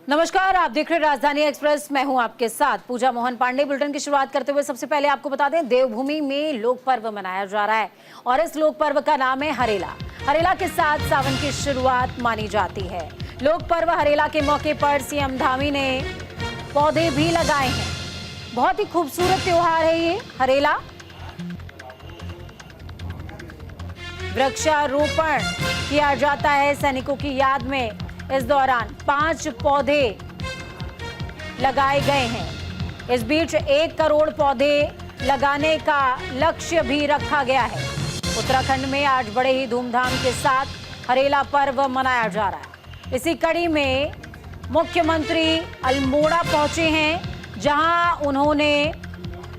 नमस्कार, आप देख रहे हैं राजधानी एक्सप्रेस। मैं हूं आपके साथ पूजा मोहन पांडे। बुलेटिन की शुरुआत करते हुए सबसे पहले आपको बता दें, देवभूमि में लोक पर्व मनाया जा रहा है और इस लोक पर्व का नाम है हरेला। हरेला के साथ सावन की शुरुआत मानी जाती है। लोक पर्व हरेला के मौके पर सीएम धामी ने पौधे भी लगाए हैं। बहुत ही खूबसूरत त्योहार है ये हरेला। वृक्षारोपण किया जाता है सैनिकों की याद में। इस दौरान 5 पौधे लगाए गए हैं। इस बीच 1 करोड़ पौधे लगाने का लक्ष्य भी रखा गया है। उत्तराखंड में आज बड़े ही धूमधाम के साथ हरेला पर्व मनाया जा रहा है। इसी कड़ी में मुख्यमंत्री अल्मोड़ा पहुंचे हैं, जहां उन्होंने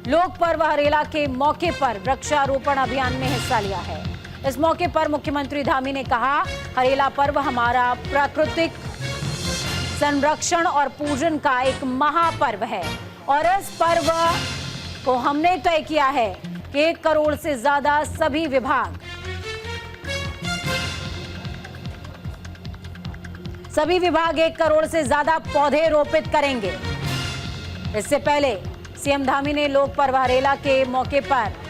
लोक पर्व हरेला के मौके पर वृक्षारोपण अभियान में हिस्सा लिया है। इस मौके पर मुख्यमंत्री धामी ने कहा, हरेला पर्व हमारा प्राकृतिक संरक्षण और पूजन का एक महापर्व है और इस पर्व को हमने तय किया है कि 1 करोड़ से ज्यादा सभी विभाग 1 करोड़ से ज्यादा पौधे रोपित करेंगे। इससे पहले सीएम धामी ने लोक पर्व हरेला के मौके पर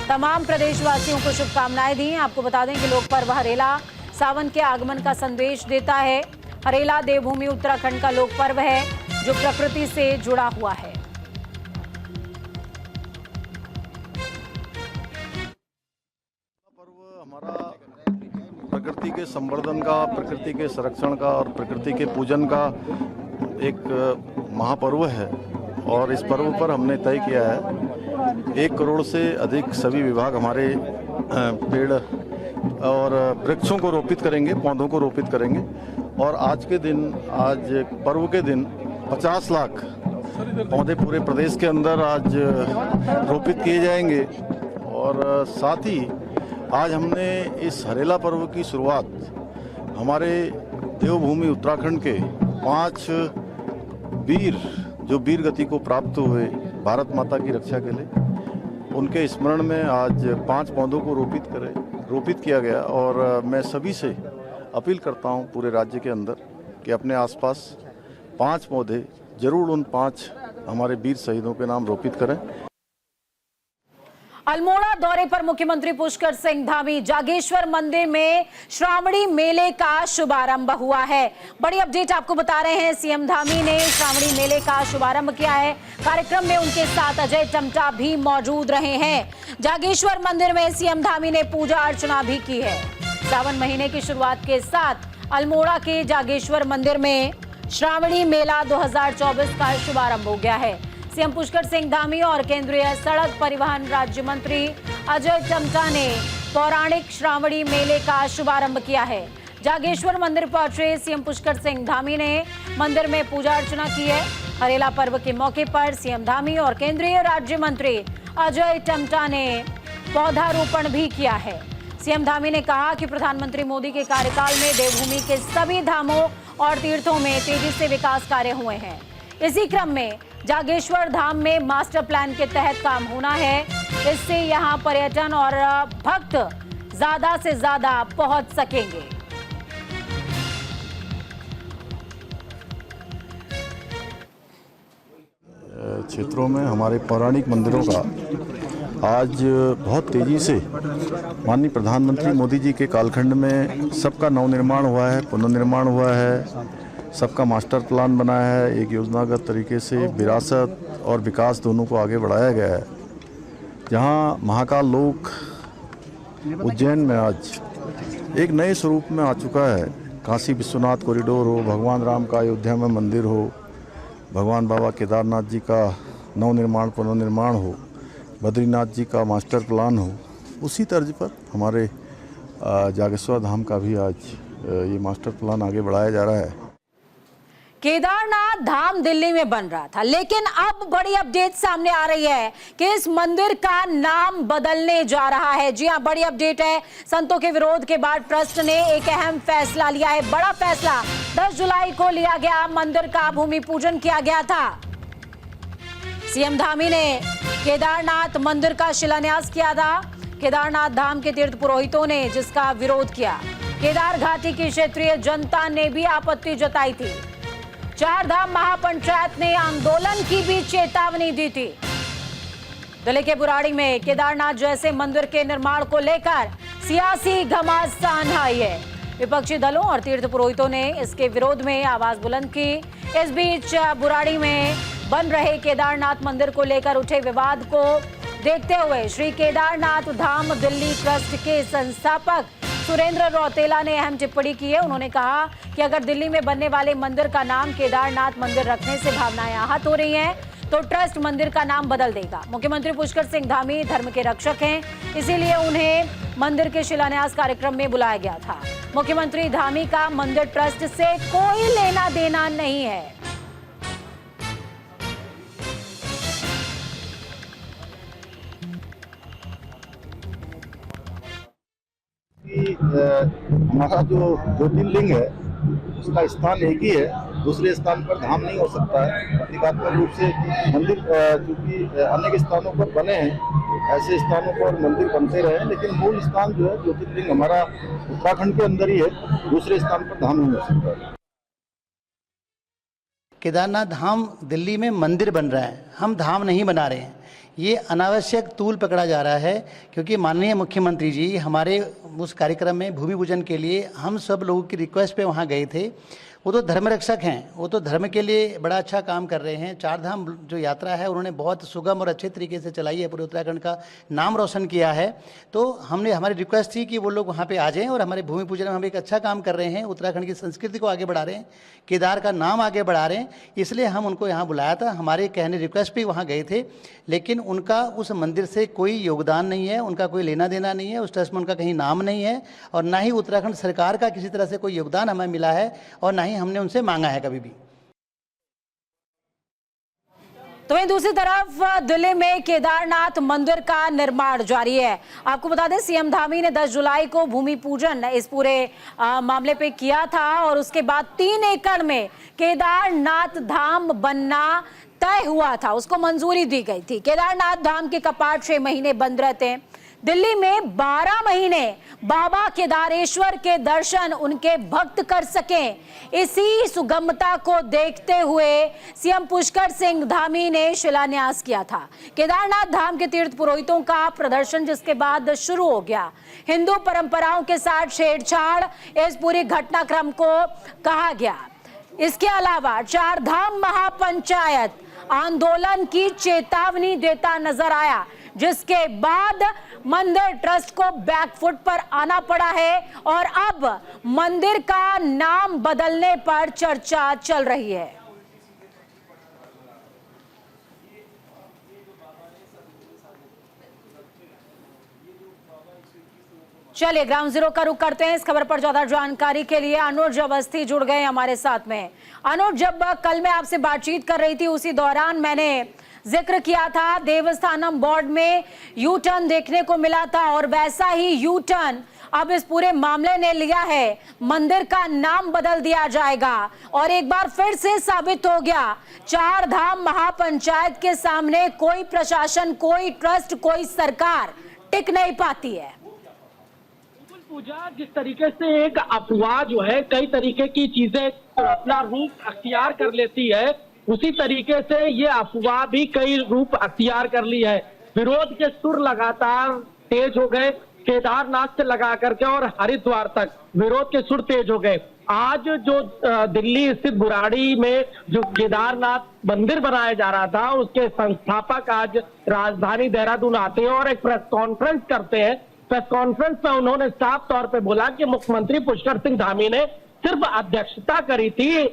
तमाम प्रदेशवासियों को शुभकामनाएं दी। आपको बता दें कि लोक पर्व हरेला सावन के आगमन का संदेश देता है। हरेला देवभूमि उत्तराखंड का लोक पर्व है जो प्रकृति से जुड़ा हुआ है। पर्व हमारा प्रकृति के संवर्धन का, प्रकृति के संरक्षण का और प्रकृति के पूजन का एक महापर्व है और इस पर्व पर हमने तय किया है 1 करोड़ से अधिक सभी विभाग हमारे पेड़ और वृक्षों को रोपित करेंगे, पौधों को रोपित करेंगे। और आज के दिन, आज पर्व के दिन 50 लाख पौधे पूरे प्रदेश के अंदर आज रोपित किए जाएंगे। और साथ ही आज हमने इस हरेला पर्व की शुरुआत हमारे देवभूमि उत्तराखंड के 5 वीर जो वीर गति को प्राप्त हुए भारत माता की रक्षा के लिए, उनके स्मरण में आज 5 पौधों को रोपित किया गया। और मैं सभी से अपील करता हूं पूरे राज्य के अंदर कि अपने आसपास 5 पौधे जरूर उन 5 हमारे वीर शहीदों के नाम रोपित करें। अल्मोड़ा दौरे पर मुख्यमंत्री पुष्कर सिंह धामी। जागेश्वर मंदिर में श्रावणी मेले का शुभारंभ हुआ है। बड़ी अपडेट आपको बता रहे हैं, सीएम धामी ने श्रावणी मेले का शुभारंभ किया है। कार्यक्रम में उनके साथ अजय टमटा भी मौजूद रहे हैं। जागेश्वर मंदिर में सीएम धामी ने पूजा अर्चना भी की है। सावन महीने की शुरुआत के साथ अल्मोड़ा के जागेश्वर मंदिर में श्रावणी मेला 2024 का शुभारंभ हो गया है। सीएम पुष्कर सिंह धामी और केंद्रीय सड़क परिवहन राज्य मंत्री अजय टमटा ने पौराणिक श्रावणी मेले का शुभारंभ किया है। जागेश्वर मंदिर पहुंचे सीएम पुष्कर सिंह धामी ने मंदिर में पूजा अर्चना की है। हरेला पर्व के मौके पर सीएम धामी और केंद्रीय राज्य मंत्री अजय टमटा ने पौधारोपण भी किया है। सीएम धामी ने कहा कि प्रधानमंत्री मोदी के कार्यकाल में देवभूमि के सभी धामों और तीर्थों में तेजी से विकास कार्य हुए हैं। इसी क्रम में जागेश्वर धाम में मास्टर प्लान के तहत काम होना है। इससे यहां पर्यटन और भक्त ज्यादा से ज्यादा पहुंच सकेंगे। क्षेत्रों में हमारे पौराणिक मंदिरों का आज बहुत तेजी से माननीय प्रधानमंत्री मोदी जी के कालखंड में सबका नवनिर्माण हुआ है, पुनर्निर्माण हुआ है, सबका मास्टर प्लान बना है। एक योजनागत तरीके से विरासत और विकास दोनों को आगे बढ़ाया गया है। जहां महाकाल लोक उज्जैन में आज एक नए स्वरूप में आ चुका है। काशी विश्वनाथ कॉरिडोर हो, भगवान राम का अयोध्या में मंदिर हो, भगवान बाबा केदारनाथ जी का नवनिर्माण पुनर्निर्माण हो, बद्रीनाथ जी का मास्टर प्लान हो, उसी तर्ज पर हमारे जागेश्वर धाम का भी आज ये मास्टर प्लान आगे बढ़ाया जा रहा है। केदारनाथ धाम दिल्ली में बन रहा था, लेकिन अब बड़ी अपडेट सामने आ रही है कि इस मंदिर का नाम बदलने जा रहा है। जी हां, बड़ी अपडेट है। संतों के विरोध के बाद ट्रस्ट ने एक अहम फैसला लिया है। बड़ा फैसला 10 जुलाई को लिया गया। मंदिर का भूमि पूजन किया गया था। सीएम धामी ने केदारनाथ मंदिर का शिलान्यास किया था। केदारनाथ धाम के तीर्थ पुरोहितों ने जिसका विरोध किया। केदार घाटी की क्षेत्रीय जनता ने भी आपत्ति जताई थी। चारधाम महापंचायत ने आंदोलन की भी चेतावनी दी थी। दिल्ली के बुराड़ी में केदारनाथ जैसे मंदिर के निर्माण को लेकर सियासी घमासान आई है। विपक्षी दलों और तीर्थ पुरोहितों ने इसके विरोध में आवाज बुलंद की। इस बीच बुराड़ी में बन रहे केदारनाथ मंदिर को लेकर उठे विवाद को देखते हुए श्री केदारनाथ धाम दिल्ली ट्रस्ट के संस्थापक सुरेंद्र रौतेला ने अहम टिप्पणी की है। उन्होंने कहा कि अगर दिल्ली में बनने वाले मंदिर का नाम केदारनाथ मंदिर रखने से भावनाएं आहत हो रही हैं, तो ट्रस्ट मंदिर का नाम बदल देगा। मुख्यमंत्री पुष्कर सिंह धामी धर्म के रक्षक हैं, इसीलिए उन्हें मंदिर के शिलान्यास कार्यक्रम में बुलाया गया था। मुख्यमंत्री धामी का मंदिर ट्रस्ट से कोई लेना देना नहीं है। हमारा जो ज्योतिर्लिंग है उसका स्थान एक ही है, दूसरे स्थान पर धाम नहीं हो सकता है। प्रतीकात्मक रूप से मंदिर क्योंकि अनेक स्थानों पर बने हैं, ऐसे स्थानों पर मंदिर बनते रहे, लेकिन मूल स्थान जो है ज्योतिर्लिंग हमारा उत्तराखंड के अंदर ही है, दूसरे स्थान पर धाम नहीं हो सकता है। केदारनाथ धाम दिल्ली में मंदिर बन रहा है, हम धाम नहीं बना रहे हैं। ये अनावश्यक तूल पकड़ा जा रहा है, क्योंकि माननीय मुख्यमंत्री जी हमारे उस कार्यक्रम में भूमि पूजन के लिए हम सब लोगों की रिक्वेस्ट पे वहाँ गए थे। वो तो धर्म रक्षक हैं, वो तो धर्म के लिए बड़ा अच्छा काम कर रहे हैं। चारधाम जो यात्रा है उन्होंने बहुत सुगम और अच्छे तरीके से चलाई है, पूरे उत्तराखंड का नाम रोशन किया है। तो हमने हमारी रिक्वेस्ट थी कि वो लोग वहाँ पे आ जाएं और हमारे भूमि पूजन में हम एक अच्छा काम कर रहे हैं, उत्तराखंड की संस्कृति को आगे बढ़ा रहे हैं, केदार का नाम आगे बढ़ा रहे हैं, इसलिए हम उनको यहाँ बुलाया था। हमारे कहने रिक्वेस्ट पे वहाँ गए थे, लेकिन उनका उस मंदिर से कोई योगदान नहीं है, उनका कोई लेना देना नहीं है, उस ट्रस्ट में उनका कहीं नाम नहीं है, और ना ही उत्तराखंड सरकार का किसी तरह से कोई योगदान हमें मिला है, और ना ही हमने उनसे मांगा है कभी भी। तो वहीं दूसरी तरफ दिल्ली में केदारनाथ मंदिर का निर्माण जारी है। आपको बता दें, सीएम धामी ने 10 जुलाई को भूमि पूजन इस पूरे मामले पे किया था, और उसके बाद 3 एकड़ में केदारनाथ धाम बनना तय हुआ था, उसको मंजूरी दी गई थी। केदारनाथ धाम के कपाट 6 महीने बंद रहते हैं। दिल्ली में 12 महीने बाबा केदारेश्वर के दर्शन उनके भक्त कर सकें, इसी सुगमता को देखते हुए सीएम पुष्कर सिंह धामी ने शिलान्यास किया था। केदारनाथ धाम के तीर्थ पुरोहितों का प्रदर्शन जिसके बाद शुरू हो गया। हिंदू परंपराओं के साथ छेड़छाड़ इस पूरी घटनाक्रम को कहा गया। इसके अलावा चारधाम महापंचायत आंदोलन की चेतावनी देता नजर आया, जिसके बाद मंदिर ट्रस्ट को बैकफुट पर आना पड़ा है, और अब मंदिर का नाम बदलने पर चर्चा चल रही है। चलिए ग्राउंड जीरो का रुख करते हैं। इस खबर पर ज्यादा जानकारी के लिए अनुज अवस्थी जुड़ गए हमारे साथ में। अनुज, जब कल मैं आपसे बातचीत कर रही थी उसी दौरान मैंने जिक्र किया था देवस्थानम बोर्ड में यू टर्न देखने को मिला था, और वैसा ही यू टर्न अब इस पूरे मामले ने लिया है। मंदिर का नाम बदल दिया जाएगा, और एक बार फिर से साबित हो गया चारधाम महापंचायत के सामने कोई प्रशासन, कोई ट्रस्ट, कोई सरकार टिक नहीं पाती है। पूजा जिस तरीके से एक अफवाह जो है कई तरीके की चीजें अपना रूप अख्तियार कर लेती है, उसी तरीके से ये अफवाह भी कई रूप अख्तियार कर ली है। विरोध के सुर लगातार तेज हो गए, केदारनाथ से लगा करके और हरिद्वार तक विरोध के सुर तेज हो गए। आज जो दिल्ली स्थित बुराड़ी में जो केदारनाथ मंदिर बनाया जा रहा था, उसके संस्थापक आज राजधानी देहरादून आते हैं और एक प्रेस कॉन्फ्रेंस करते हैं। प्रेस कॉन्फ्रेंस में उन्होंने साफ तौर पे बोला कि मुख्यमंत्री पुष्कर सिंह धामी ने सिर्फ अध्यक्षता करी थी,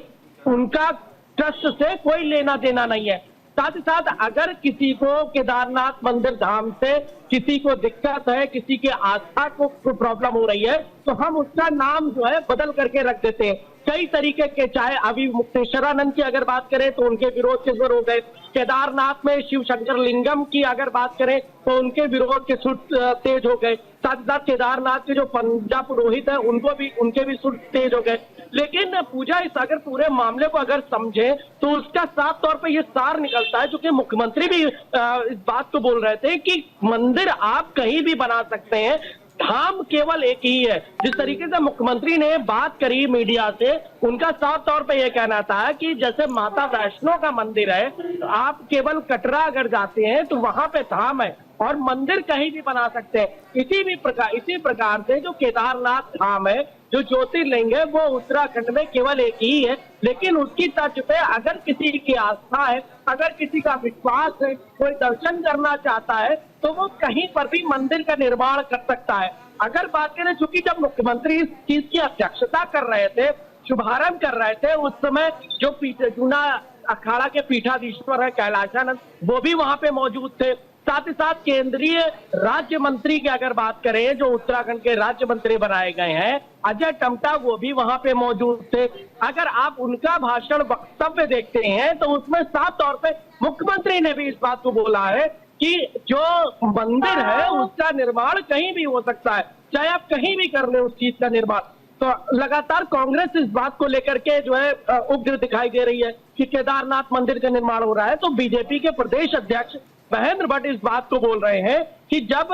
उनका ट्रस्ट से कोई लेना देना नहीं है। साथ ही साथ अगर किसी को केदारनाथ मंदिर धाम से किसी को दिक्कत है, किसी के आस्था को प्रॉब्लम हो रही है, तो हम उसका नाम जो है बदल करके रख देते हैं। कई तरीके के, चाहे अभी मुक्तेश्वरानंद की अगर बात करें तो उनके विरोध के सुर हो गए, केदारनाथ में शिव शंकर लिंगम की अगर बात करें तो उनके विरोध के सुर तेज हो गए। साथ ही साथ केदारनाथ के जो पंजाब पुरोहित है उनके भी सुर तेज हो गए। लेकिन पूजा इस अगर पूरे मामले को अगर समझे तो उसका साफ तौर पे ये सार निकलता है, जो कि मुख्यमंत्री भी इस बात को बोल रहे थे कि मंदिर आप कहीं भी बना सकते हैं, धाम केवल एक ही है। जिस तरीके से मुख्यमंत्री ने बात करी मीडिया से, उनका साफ तौर पे यह कहना था कि जैसे माता वैष्णो का मंदिर है, आप केवल कटरा अगर जाते हैं तो वहां पे धाम है और मंदिर कहीं भी बना सकते हैं। इसी प्रकार से जो केदारनाथ धाम है, जो ज्योतिर्लिंग है, वो उत्तराखंड में केवल एक ही है। लेकिन उसकी तर्ज पे अगर किसी की आस्था है, अगर किसी का विश्वास है, कोई दर्शन करना चाहता है, तो वो कहीं पर भी मंदिर का निर्माण कर सकता है। अगर बात करें, चूंकि जब मुख्यमंत्री इस चीज की अध्यक्षता कर रहे थे, शुभारंभ कर रहे थे, उस समय जो जूना अखाड़ा के पीठाधीश्वर है कैलाशानंद, वो भी वहां पे मौजूद थे। साथ ही साथ केंद्रीय राज्य मंत्री की अगर बात करें, जो उत्तराखंड के राज्य मंत्री बनाए गए हैं, अजय टम्टा, वो भी वहां पे मौजूद थे। अगर आप उनका भाषण वक्तव्य देखते हैं तो उसमें साफ तौर पे मुख्यमंत्री ने भी इस बात को बोला है कि जो मंदिर है उसका निर्माण कहीं भी हो सकता है, चाहे आप कहीं भी कर ले उस चीज का निर्माण। तो लगातार कांग्रेस इस बात को लेकर के जो है उग्र दिखाई दे रही है कि केदारनाथ मंदिर का निर्माण हो रहा है। तो बीजेपी के प्रदेश अध्यक्ष महेंद्र भट्ट इस बात को बोल रहे हैं कि जब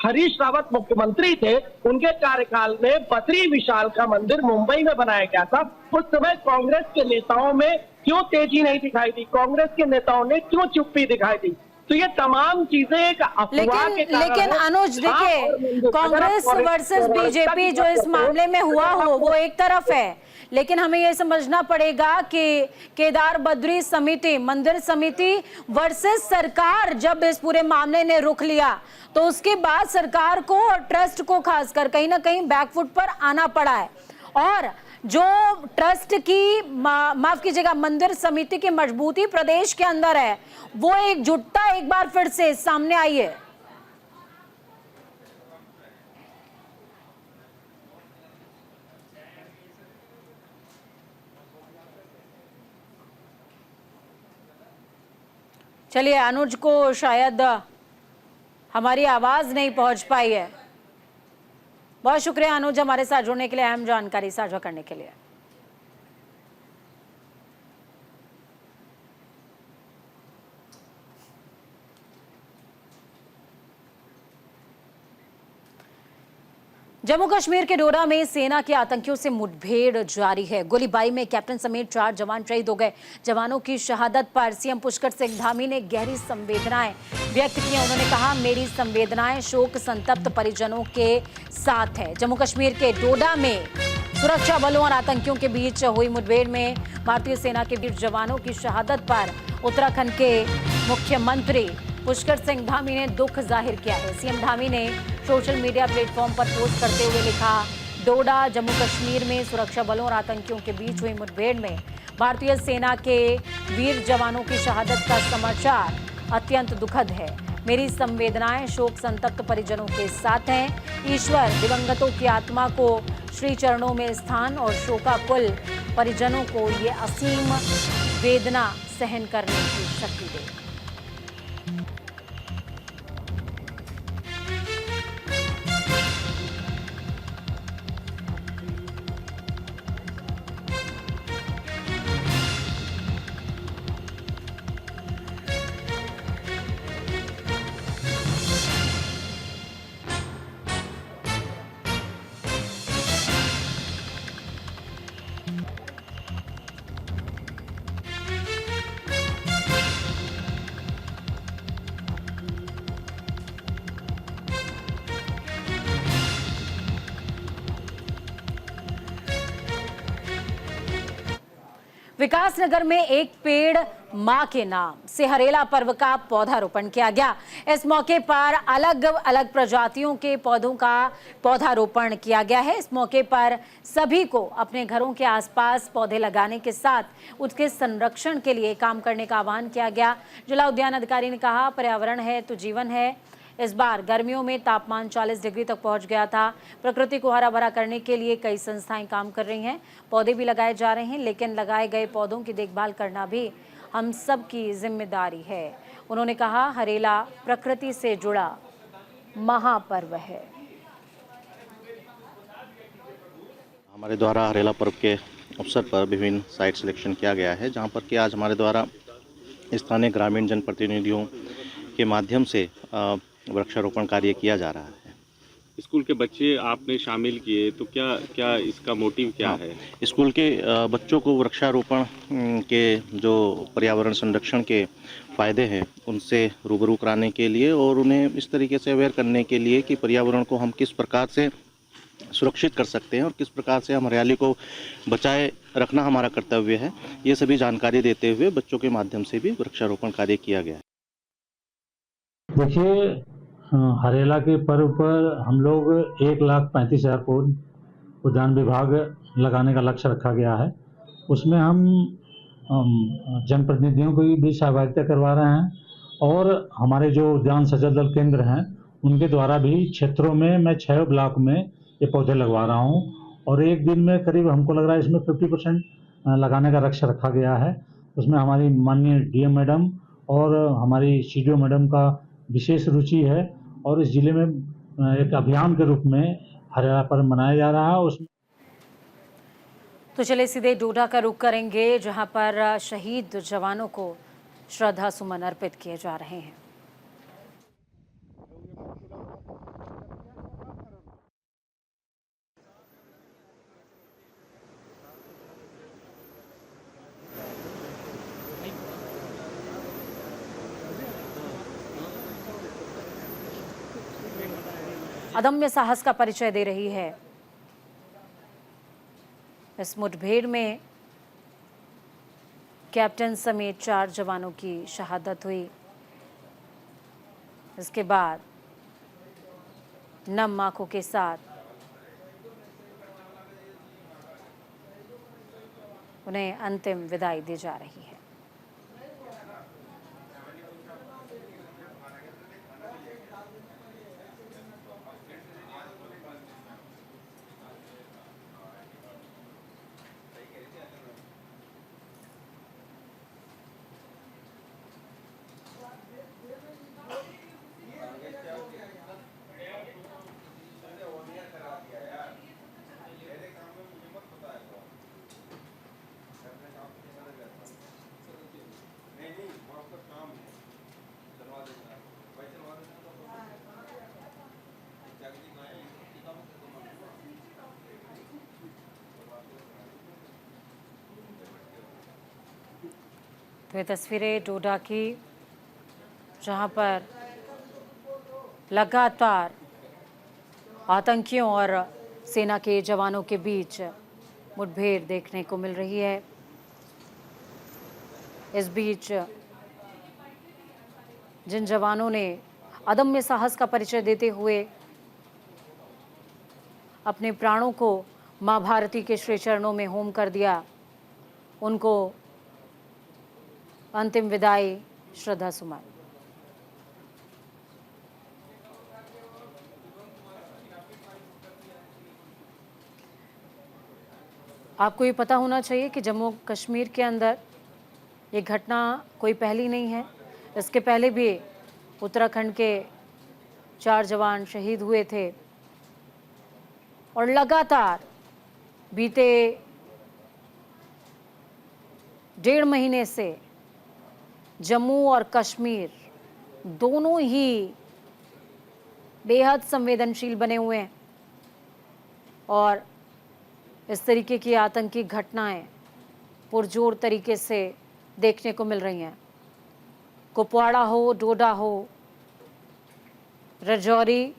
हरीश रावत मुख्यमंत्री थे, उनके कार्यकाल में बद्री विशाल का मंदिर मुंबई में बनाया गया था। उस समय कांग्रेस के नेताओं में क्यों तेजी नहीं दिखाई दी, कांग्रेस के नेताओं ने क्यों चुप्पी दिखाई दी? तो ये तमाम चीजें एक अफवाह के कारण लेकिन अनुज देखिए, कांग्रेस वर्सेस बीजेपी जो इस मामले में हुआ हो वो एक तरफ है, लेकिन हमें ये समझना पड़ेगा कि केदार बद्री समिति, मंदिर समिति वर्सेस सरकार, जब इस पूरे मामले ने रुख लिया तो उसके बाद सरकार को और ट्रस्ट को खासकर कहीं ना कहीं बैकफुट पर आना पड़ा है। और जो ट्रस्ट की माफ कीजिएगा, मंदिर समिति की मजबूती प्रदेश के अंदर है, वो एकजुटता एक बार फिर से सामने आई है। चलिए, अनुज को शायद हमारी आवाज नहीं पहुंच पाई है। बहुत शुक्रिया अनुज हमारे साथ जुड़ने के लिए, अहम जानकारी साझा करने के लिए। जम्मू कश्मीर के डोडा में सेना के आतंकियों से मुठभेड़ जारी है। गोलीबारी में कैप्टन समेत 4 जवान शहीद हो गए। जवानों की शहादत पर सीएम पुष्कर सिंह धामी ने गहरी संवेदनाएं व्यक्त की। उन्होंने कहा, मेरी संवेदनाएं शोक संतप्त परिजनों के साथ है। जम्मू कश्मीर के डोडा में सुरक्षा बलों और आतंकियों के बीच हुई मुठभेड़ में भारतीय सेना के वीर जवानों की शहादत पर उत्तराखंड के मुख्यमंत्री पुष्कर सिंह धामी ने दुख जाहिर किया है। सीएम धामी ने सोशल मीडिया प्लेटफॉर्म पर पोस्ट करते हुए लिखा, डोडा जम्मू कश्मीर में सुरक्षा बलों और आतंकियों के बीच हुई मुठभेड़ में भारतीय सेना के वीर जवानों की शहादत का समाचार अत्यंत दुखद है। मेरी संवेदनाएं शोक संतप्त परिजनों के साथ हैं। ईश्वर दिवंगतों की आत्मा को श्री चरणों में स्थान और शोकाकुल परिजनों को ये असीम वेदना सहन करने की शक्ति दे। विकासनगर में एक पेड़ मां के नाम से हरेला पर्व का पौधारोपण किया गया। इस मौके पर अलग अलग प्रजातियों के पौधों का पौधारोपण किया गया है। इस मौके पर सभी को अपने घरों के आसपास पौधे लगाने के साथ उसके संरक्षण के लिए काम करने का आह्वान किया गया। जिला उद्यान अधिकारी ने कहा, पर्यावरण है तो जीवन है। इस बार गर्मियों में तापमान 40 डिग्री तक पहुंच गया था। प्रकृति को हरा भरा करने के लिए कई संस्थाएं काम कर रही हैं। पौधे भी लगाए जा रहे हैं, लेकिन लगाए गए पौधों की देखभाल करना भी हम सब की जिम्मेदारी है। उन्होंने कहा, हरेला प्रकृति से जुड़ा महापर्व है। हमारे द्वारा हरेला पर्व के अवसर पर विभिन्न साइट सिलेक्शन किया गया है, जहां पर कि आज हमारे द्वारा स्थानीय ग्रामीण जनप्रतिनिधियों के माध्यम से वृक्षारोपण कार्य किया जा रहा है। स्कूल के बच्चे आपने शामिल किए, तो क्या क्या इसका मोटिव क्या है? स्कूल के बच्चों को वृक्षारोपण के जो पर्यावरण संरक्षण के फ़ायदे हैं उनसे रूबरू कराने के लिए और उन्हें इस तरीके से अवेयर करने के लिए कि पर्यावरण को हम किस प्रकार से सुरक्षित कर सकते हैं और किस प्रकार से हम हरियाली को बचाए रखना हमारा कर्तव्य है, ये सभी जानकारी देते हुए बच्चों के माध्यम से भी वृक्षारोपण कार्य किया गया है। देखिए, हरेला के पर्व पर हम लोग 1,35,000 पौध उद्यान विभाग लगाने का लक्ष्य रखा गया है। उसमें हम जनप्रतिनिधियों को भी सहभागिता करवा रहे हैं और हमारे जो उद्यान सचल दल केंद्र हैं उनके द्वारा भी क्षेत्रों में मैं 6 ब्लॉक में ये पौधे लगवा रहा हूँ और एक दिन में करीब हमको लग रहा है इसमें 50% लगाने का लक्ष्य रखा गया है। उसमें हमारी माननीय डीएम मैडम और हमारी सीडीओ मैडम का विशेष रुचि है और इस जिले में एक अभियान के रूप में हरेला पर्व मनाया जा रहा है। उसमें तो चलिए सीधे डोडा का रुख करेंगे, जहां पर शहीद जवानों को श्रद्धा सुमन अर्पित किए जा रहे हैं। अदम्य साहस का परिचय दे रही है। इस मुठभेड़ में कैप्टन समेत 4 जवानों की शहादत हुई। इसके बाद नम आंखों के साथ उन्हें अंतिम विदाई दी जा रही है। तो ये तस्वीरें डोडा की, जहां पर लगातार आतंकियों और सेना के जवानों के बीच मुठभेड़ देखने को मिल रही है। इस बीच जिन जवानों ने अदम्य साहस का परिचय देते हुए अपने प्राणों को मां भारती के श्री चरणों में होम कर दिया, उनको अंतिम विदाई, श्रद्धा सुमन। आपको ये पता होना चाहिए कि जम्मू कश्मीर के अंदर ये घटना कोई पहली नहीं है। इसके पहले भी उत्तराखंड के 4 जवान शहीद हुए थे और लगातार बीते 1.5 महीने से जम्मू और कश्मीर दोनों ही बेहद संवेदनशील बने हुए हैं और इस तरीके की आतंकी घटनाएं पुरजोर तरीके से देखने को मिल रही हैं। कुपवाड़ा हो, डोडा हो, राजौरी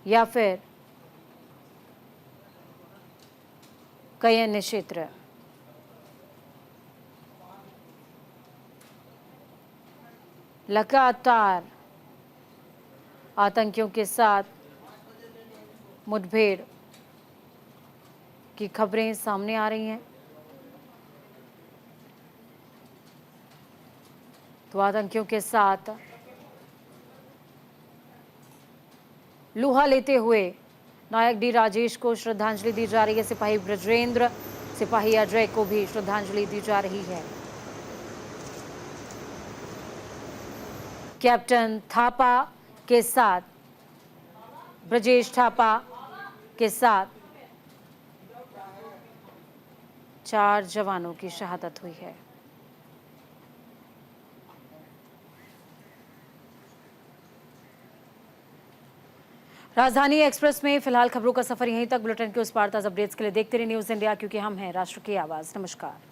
या फिर कई अन्य क्षेत्र। लगातार आतंकियों के साथ मुठभेड़ की खबरें सामने आ रही हैं। तो आतंकियों के साथ लोहा लेते हुए नायक डी राजेश को श्रद्धांजलि दी जा रही है। सिपाही ब्रजेंद्र, सिपाही अजय को भी श्रद्धांजलि दी जा रही है। कैप्टन थापा के साथ, ब्रजेश थापा के साथ 4 जवानों की शहादत हुई है। राजधानी एक्सप्रेस में फिलहाल खबरों का सफर यहीं तक। बुलेटिन के उस पार ताज़ा अपडेट्स के लिए देखते रहिए न्यूज़ इंडिया, क्योंकि हम हैं राष्ट्र की आवाज़। नमस्कार।